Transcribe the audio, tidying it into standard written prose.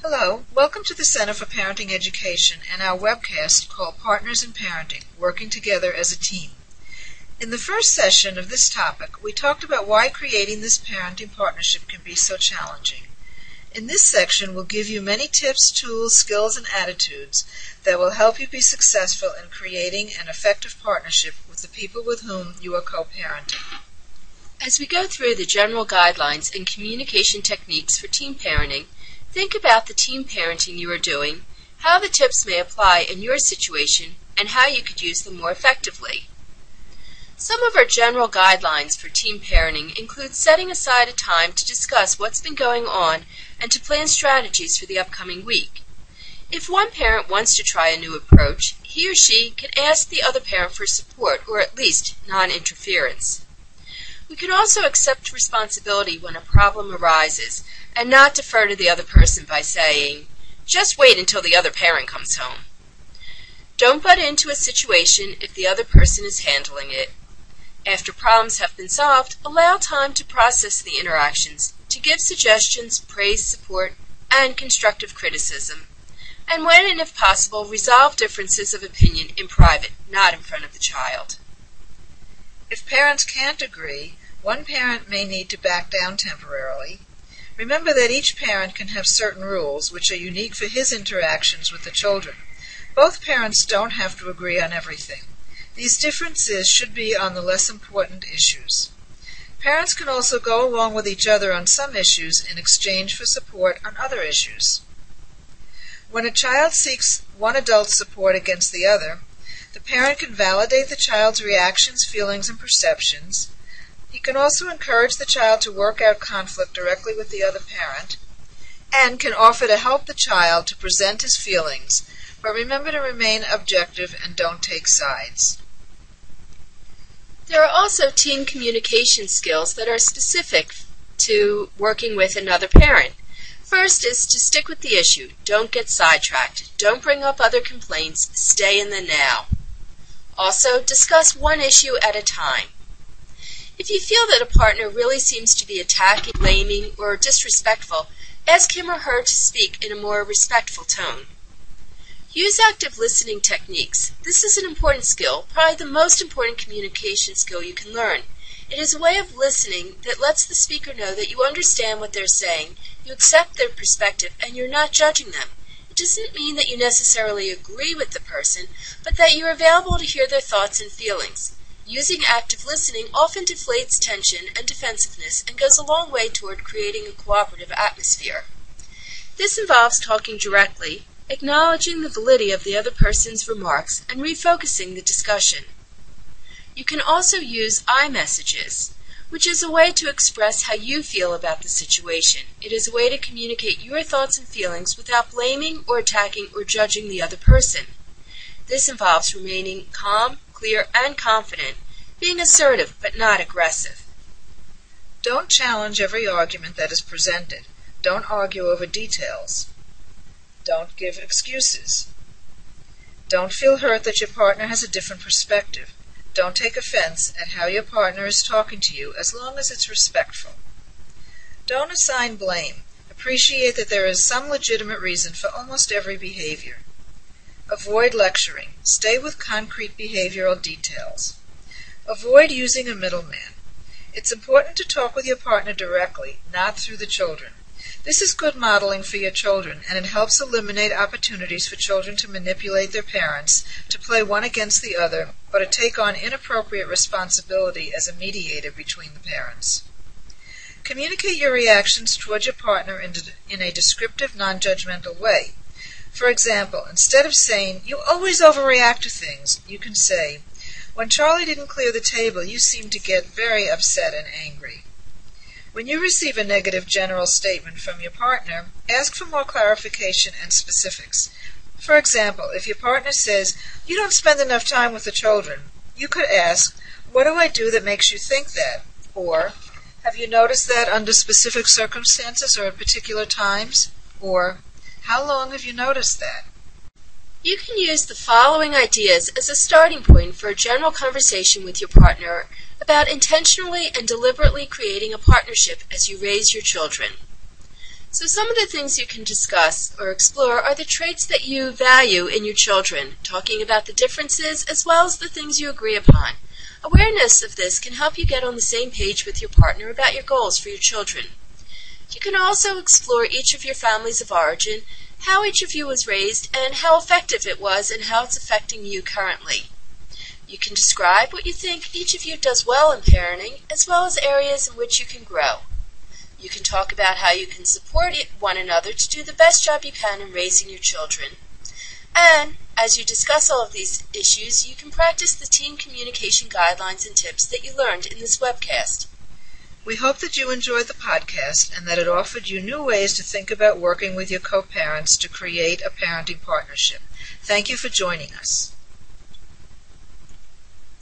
Hello, welcome to the Center for Parenting Education and our webcast called Partners in Parenting, Working Together as a Team. In the first session of this topic, we talked about why creating this parenting partnership can be so challenging. In this section, we'll give you many tips, tools, skills, and attitudes that will help you be successful in creating an effective partnership with the people with whom you are co-parenting. As we go through the general guidelines and communication techniques for team parenting, think about the team parenting you are doing, how the tips may apply in your situation, and how you could use them more effectively. Some of our general guidelines for team parenting include setting aside a time to discuss what's been going on and to plan strategies for the upcoming week. If one parent wants to try a new approach, he or she can ask the other parent for support or at least non-interference. We can also accept responsibility when a problem arises and not defer to the other person by saying, "Just wait until the other parent comes home." Don't butt into a situation if the other person is handling it. After problems have been solved, allow time to process the interactions, to give suggestions, praise, support, and constructive criticism. And when and if possible, resolve differences of opinion in private, not in front of the child. If parents can't agree, one parent may need to back down temporarily. Remember that each parent can have certain rules which are unique for his interactions with the children. Both parents don't have to agree on everything. These differences should be on the less important issues. Parents can also go along with each other on some issues in exchange for support on other issues. When a child seeks one adult's support against the other, the parent can validate the child's reactions, feelings, and perceptions. He can also encourage the child to work out conflict directly with the other parent and can offer to help the child to present his feelings, but remember to remain objective and don't take sides. There are also team communication skills that are specific to working with another parent. First is to stick with the issue. Don't get sidetracked. Don't bring up other complaints. Stay in the now. Also, discuss one issue at a time. If you feel that a partner really seems to be attacking, blaming, or disrespectful, ask him or her to speak in a more respectful tone. Use active listening techniques. This is an important skill, probably the most important communication skill you can learn. It is a way of listening that lets the speaker know that you understand what they're saying, you accept their perspective, and you're not judging them. It doesn't mean that you necessarily agree with the person, but that you're available to hear their thoughts and feelings. Using active listening often deflates tension and defensiveness and goes a long way toward creating a cooperative atmosphere. This involves talking directly, acknowledging the validity of the other person's remarks, and refocusing the discussion. You can also use I messages, which is a way to express how you feel about the situation. It is a way to communicate your thoughts and feelings without blaming or attacking or judging the other person. This involves remaining calm, clear, and confident, being assertive but not aggressive. Don't challenge every argument that is presented. Don't argue over details. Don't give excuses. Don't feel hurt that your partner has a different perspective. Don't take offense at how your partner is talking to you as long as it's respectful. Don't assign blame. Appreciate that there is some legitimate reason for almost every behavior. Avoid lecturing. Stay with concrete behavioral details. Avoid using a middleman. It's important to talk with your partner directly, not through the children. This is good modeling for your children, and it helps eliminate opportunities for children to manipulate their parents, to play one against the other, or to take on inappropriate responsibility as a mediator between the parents. Communicate your reactions toward your partner in a descriptive, non-judgmental way. For example, instead of saying, "You always overreact to things," you can say, "When Charlie didn't clear the table, you seemed to get very upset and angry." When you receive a negative general statement from your partner, ask for more clarification and specifics. For example, if your partner says, "You don't spend enough time with the children," you could ask, "What do I do that makes you think that?" Or, "Have you noticed that under specific circumstances or at particular times?" Or, "How long have you noticed that?" You can use the following ideas as a starting point for a general conversation with your partner about intentionally and deliberately creating a partnership as you raise your children. So some of the things you can discuss or explore are the traits that you value in your children, talking about the differences as well as the things you agree upon. Awareness of this can help you get on the same page with your partner about your goals for your children. You can also explore each of your families of origin, how each of you was raised, and how effective it was and how it's affecting you currently. You can describe what you think each of you does well in parenting, as well as areas in which you can grow. You can talk about how you can support one another to do the best job you can in raising your children. And as you discuss all of these issues, you can practice the teen communication guidelines and tips that you learned in this webcast. We hope that you enjoyed the podcast and that it offered you new ways to think about working with your co-parents to create a parenting partnership. Thank you for joining us.